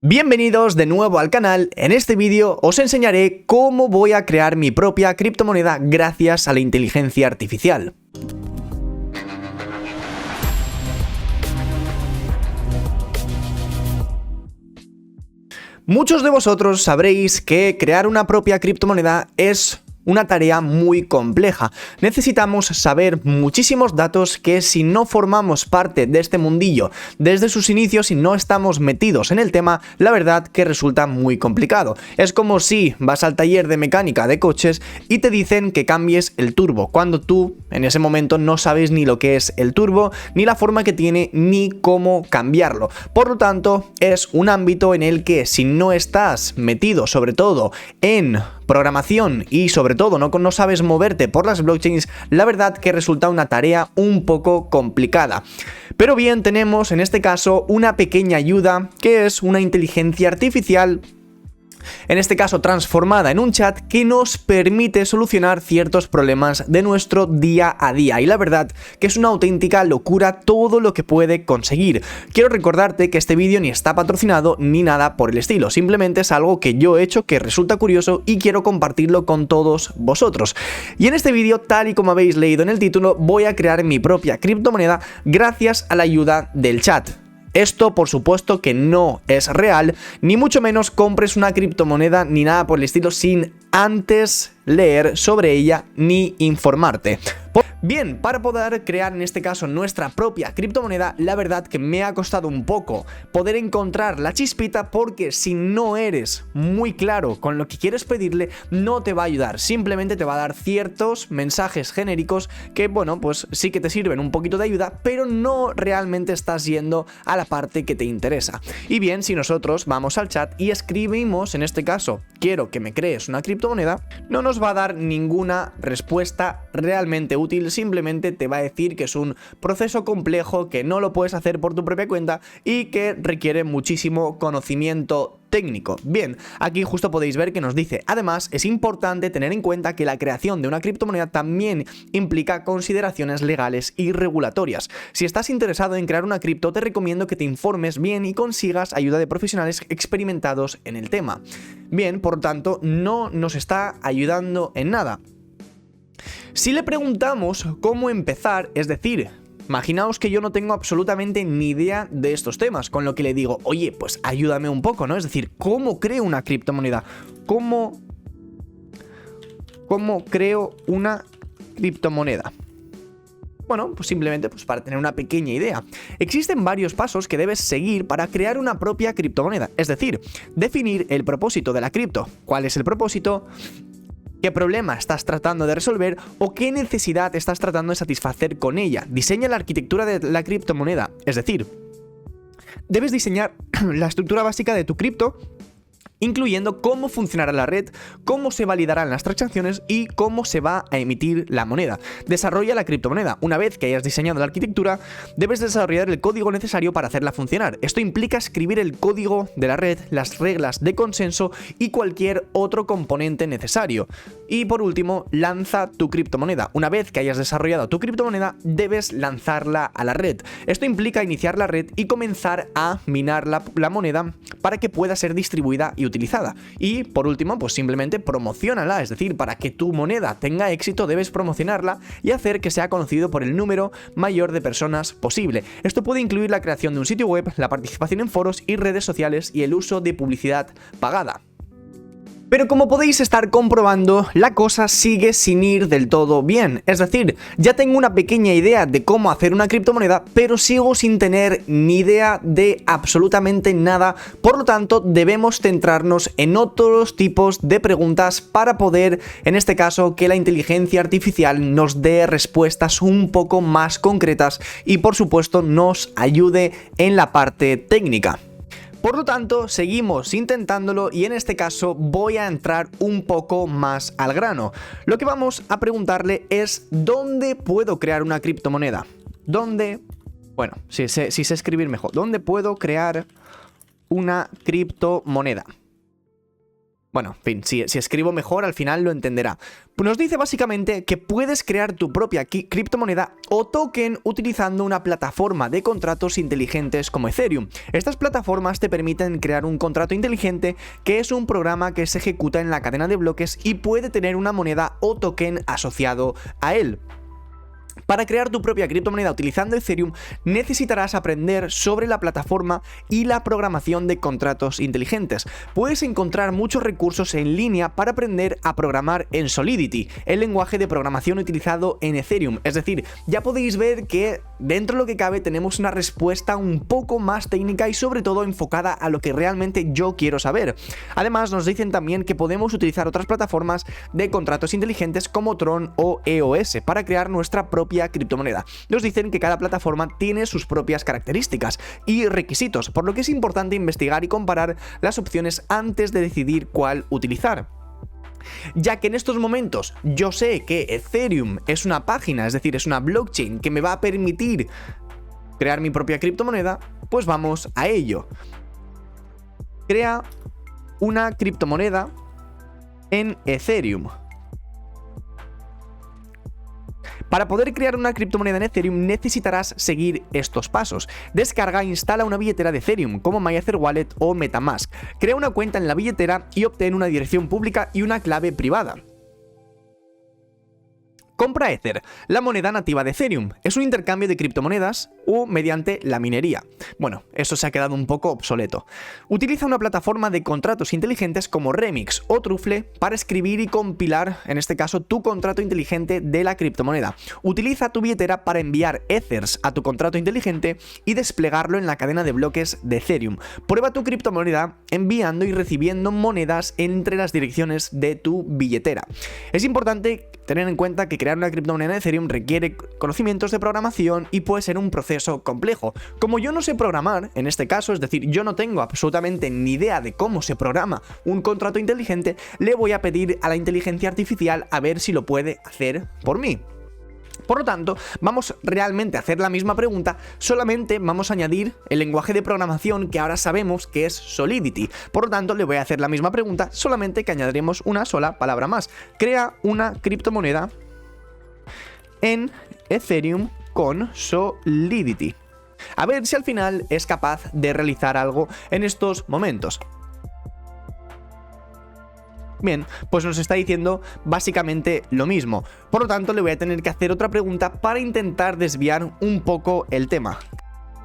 Bienvenidos de nuevo al canal. En este vídeo os enseñaré cómo voy a crear mi propia criptomoneda gracias a la inteligencia artificial. Muchos de vosotros sabréis que crear una propia criptomoneda es una tarea muy compleja. Necesitamos saber muchísimos datos que si no formamos parte de este mundillo desde sus inicios y no estamos metidos en el tema, la verdad que resulta muy complicado. Es como si vas al taller de mecánica de coches y te dicen que cambies el turbo, cuando tú en ese momento no sabes ni lo que es el turbo, ni la forma que tiene, ni cómo cambiarlo. Por lo tanto, es un ámbito en el que si no estás metido sobre todo en programación y sobre todo no sabes moverte por las blockchains, la verdad que resulta una tarea un poco complicada. Pero bien, tenemos en este caso una pequeña ayuda que es una inteligencia artificial, en este caso transformada en un chat, que nos permite solucionar ciertos problemas de nuestro día a día. Y la verdad que es una auténtica locura todo lo que puede conseguir. Quiero recordarte que este vídeo ni está patrocinado ni nada por el estilo. Simplemente es algo que yo he hecho que resulta curioso y quiero compartirlo con todos vosotros. Y en este vídeo, tal y como habéis leído en el título, voy a crear mi propia criptomoneda gracias a la ayuda del chat. Esto, por supuesto, que no es real, ni mucho menos compres una criptomoneda ni nada por el estilo sin antes leer sobre ella ni informarte. Bien, para poder crear en este caso nuestra propia criptomoneda, la verdad que me ha costado un poco poder encontrar la chispita, porque si no eres muy claro con lo que quieres pedirle, no te va a ayudar, simplemente te va a dar ciertos mensajes genéricos que, bueno, pues sí que te sirven un poquito de ayuda, pero no realmente estás yendo a la parte que te interesa. Y bien, si nosotros vamos al chat y escribimos, en este caso, quiero que me crees una criptomoneda, no nos va a dar ninguna respuesta realmente útil, simplemente te va a decir que es un proceso complejo, que no lo puedes hacer por tu propia cuenta y que requiere muchísimo conocimiento técnico. Bien, aquí justo podéis ver que nos dice: además, es importante tener en cuenta que la creación de una criptomoneda también implica consideraciones legales y regulatorias. Si estás interesado en crear una cripto, te recomiendo que te informes bien y consigas ayuda de profesionales experimentados en el tema. Bien, por tanto, no nos está ayudando en nada. Si le preguntamos cómo empezar, es decir, imaginaos que yo no tengo absolutamente ni idea de estos temas, con lo que le digo: oye, pues ayúdame un poco, ¿no? Es decir, ¿cómo creo una criptomoneda? ¿Cómo creo una criptomoneda? Bueno, pues simplemente para tener una pequeña idea. Existen varios pasos que debes seguir para crear una propia criptomoneda, es decir, definir el propósito de la cripto. ¿Cuál es el propósito? ¿Qué problema estás tratando de resolver o qué necesidad estás tratando de satisfacer con ella? Diseña la arquitectura de la criptomoneda, es decir, debes diseñar la estructura básica de tu cripto, incluyendo cómo funcionará la red, cómo se validarán las transacciones y cómo se va a emitir la moneda. Desarrolla la criptomoneda. Una vez que hayas diseñado la arquitectura, debes desarrollar el código necesario para hacerla funcionar. Esto implica escribir el código de la red, las reglas de consenso y cualquier otro componente necesario. Y por último, lanza tu criptomoneda. Una vez que hayas desarrollado tu criptomoneda, debes lanzarla a la red. Esto implica iniciar la red y comenzar a minar la moneda para que pueda ser distribuida y utilizada. Y por último, pues simplemente promociónala, es decir, para que tu moneda tenga éxito debes promocionarla y hacer que sea conocido por el número mayor de personas posible. Esto puede incluir la creación de un sitio web, la participación en foros y redes sociales y el uso de publicidad pagada. Pero como podéis estar comprobando, la cosa sigue sin ir del todo bien. Es decir, ya tengo una pequeña idea de cómo hacer una criptomoneda, pero sigo sin tener ni idea de absolutamente nada. Por lo tanto, debemos centrarnos en otros tipos de preguntas para poder, en este caso, que la inteligencia artificial nos dé respuestas un poco más concretas y, por supuesto, nos ayude en la parte técnica. Por lo tanto, seguimos intentándolo y en este caso voy a entrar un poco más al grano. Lo que vamos a preguntarle es: ¿dónde puedo crear una criptomoneda? ¿Dónde? Bueno, si sé escribir mejor. ¿Dónde puedo crear una criptomoneda? Bueno, en fin, si escribo mejor al final lo entenderá. Nos dice básicamente que puedes crear tu propia criptomoneda o token utilizando una plataforma de contratos inteligentes como Ethereum. Estas plataformas te permiten crear un contrato inteligente, que es un programa que se ejecuta en la cadena de bloques y puede tener una moneda o token asociado a él. Para crear tu propia criptomoneda utilizando Ethereum necesitarás aprender sobre la plataforma y la programación de contratos inteligentes. Puedes encontrar muchos recursos en línea para aprender a programar en Solidity, el lenguaje de programación utilizado en Ethereum. Es decir, ya podéis ver que dentro de lo que cabe tenemos una respuesta un poco más técnica y sobre todo enfocada a lo que realmente yo quiero saber. Además, nos dicen también que podemos utilizar otras plataformas de contratos inteligentes como Tron o EOS para crear nuestra propia criptomoneda. Nos dicen que cada plataforma tiene sus propias características y requisitos, por lo que es importante investigar y comparar las opciones antes de decidir cuál utilizar. Ya que en estos momentos yo sé que Ethereum es una página, es decir, es una blockchain que me va a permitir crear mi propia criptomoneda, pues vamos a ello. Crea una criptomoneda en Ethereum. Para poder crear una criptomoneda en Ethereum necesitarás seguir estos pasos. Descarga e instala una billetera de Ethereum como MyEtherWallet o MetaMask. Crea una cuenta en la billetera y obtén una dirección pública y una clave privada. Compra Ether, la moneda nativa de Ethereum. Es un intercambio de criptomonedas o mediante la minería. Bueno, eso se ha quedado un poco obsoleto. Utiliza una plataforma de contratos inteligentes como Remix o Truffle para escribir y compilar, en este caso, tu contrato inteligente de la criptomoneda. Utiliza tu billetera para enviar Ethers a tu contrato inteligente y desplegarlo en la cadena de bloques de Ethereum. Prueba tu criptomoneda enviando y recibiendo monedas entre las direcciones de tu billetera. Es importante tener en cuenta que crear una criptomoneda en Ethereum requiere conocimientos de programación y puede ser un proceso complejo. Como yo no sé programar, en este caso, es decir, yo no tengo absolutamente ni idea de cómo se programa un contrato inteligente, le voy a pedir a la inteligencia artificial a ver si lo puede hacer por mí. Por lo tanto, vamos realmente a hacer la misma pregunta, solamente vamos a añadir el lenguaje de programación que ahora sabemos que es Solidity. Por lo tanto, le voy a hacer la misma pregunta, solamente que añadiremos una sola palabra más. Crea una criptomoneda en Ethereum con Solidity. A ver si al final es capaz de realizar algo en estos momentos. Bien, pues nos está diciendo básicamente lo mismo. Por lo tanto, le voy a tener que hacer otra pregunta para intentar desviar un poco el tema.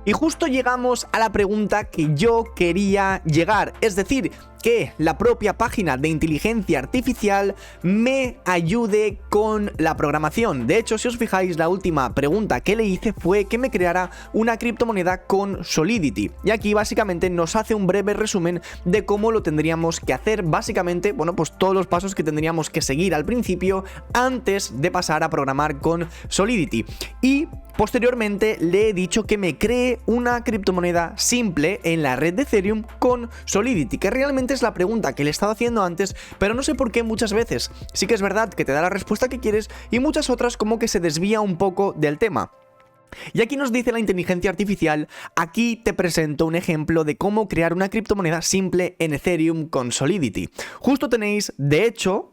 Y justo llegamos a la pregunta que yo quería llegar, es decir, que la propia página de inteligencia artificial me ayude con la programación. De hecho, si os fijáis, la última pregunta que le hice fue que me creara una criptomoneda con Solidity. Y aquí básicamente nos hace un breve resumen de cómo lo tendríamos que hacer. Básicamente, bueno, pues todos los pasos que tendríamos que seguir al principio antes de pasar a programar con Solidity. Y posteriormente le he dicho que me cree una criptomoneda simple en la red de Ethereum con Solidity, que realmente es la pregunta que le he estado haciendo antes, pero no sé por qué muchas veces sí que es verdad que te da la respuesta que quieres y muchas otras como que se desvía un poco del tema. Y aquí nos dice la inteligencia artificial, aquí te presento un ejemplo de cómo crear una criptomoneda simple en Ethereum con Solidity. Justo tenéis, de hecho,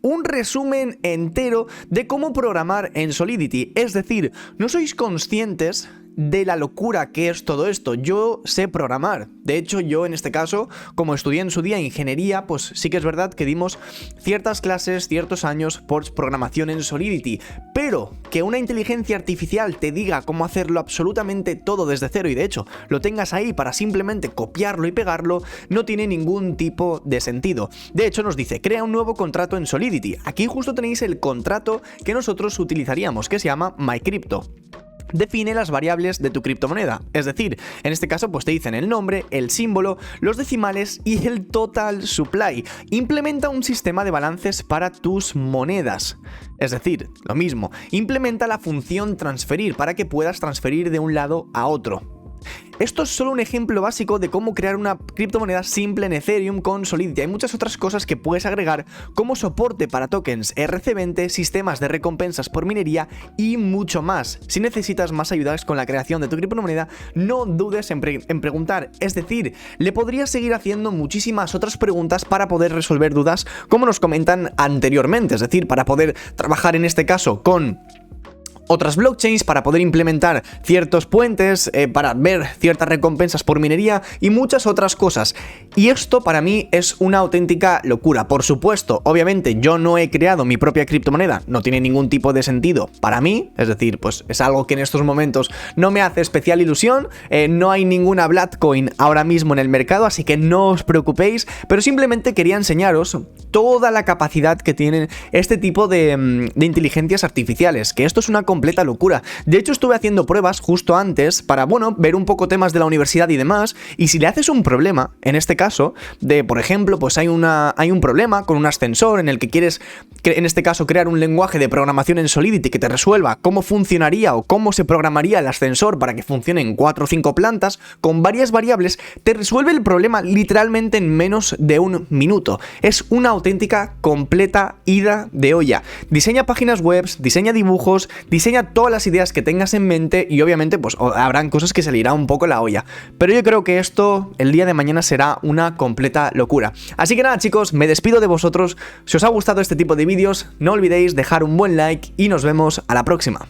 un resumen entero de cómo programar en Solidity. Es decir, no sois conscientes de la locura que es todo esto. Yo sé programar. De hecho, yo en este caso, como estudié en su día ingeniería, pues sí que es verdad que dimos ciertas clases, ciertos años por programación en Solidity. Pero que una inteligencia artificial te diga cómo hacerlo absolutamente todo desde cero y de hecho lo tengas ahí para simplemente copiarlo y pegarlo, no tiene ningún tipo de sentido. De hecho, nos dice, crea un nuevo contrato en Solidity. Aquí justo tenéis el contrato que nosotros utilizaríamos, que se llama MyCrypto. Define las variables de tu criptomoneda, es decir, en este caso pues te dicen el nombre, el símbolo, los decimales y el total supply. Implementa un sistema de balances para tus monedas, es decir, lo mismo, implementa la función transferir para que puedas transferir de un lado a otro. Esto es solo un ejemplo básico de cómo crear una criptomoneda simple en Ethereum con Solidity. Hay muchas otras cosas que puedes agregar, como soporte para tokens RC20, sistemas de recompensas por minería y mucho más. Si necesitas más ayudas con la creación de tu criptomoneda, no dudes en preguntar. Es decir, le podrías seguir haciendo muchísimas otras preguntas para poder resolver dudas, como nos comentan anteriormente. Es decir, para poder trabajar en este caso con otras blockchains, para poder implementar ciertos puentes, para ver ciertas recompensas por minería y muchas otras cosas. Y esto para mí es una auténtica locura. Por supuesto, obviamente yo no he creado mi propia criptomoneda, no tiene ningún tipo de sentido para mí, es decir, pues es algo que en estos momentos no me hace especial ilusión, no hay ninguna Blatcoin ahora mismo en el mercado, así que no os preocupéis, pero simplemente quería enseñaros toda la capacidad que tienen este tipo de inteligencias artificiales, que esto es una completa locura. De hecho, estuve haciendo pruebas justo antes para, bueno, ver un poco temas de la universidad y demás, y si le haces un problema, en este caso, de, por ejemplo, pues hay un problema con un ascensor en el que quieres, en este caso, crear un lenguaje de programación en Solidity que te resuelva cómo funcionaría o cómo se programaría el ascensor para que funcione en 4 o 5 plantas, con varias variables, te resuelve el problema literalmente en menos de un minuto. Es una auténtica completa ida de olla. Diseña páginas web, diseña dibujos, diseña todas las ideas que tengas en mente y obviamente pues habrán cosas que se le irá un poco la olla. Pero yo creo que esto el día de mañana será una completa locura. Así que nada, chicos, me despido de vosotros. Si os ha gustado este tipo de vídeos, no olvidéis dejar un buen like y nos vemos a la próxima.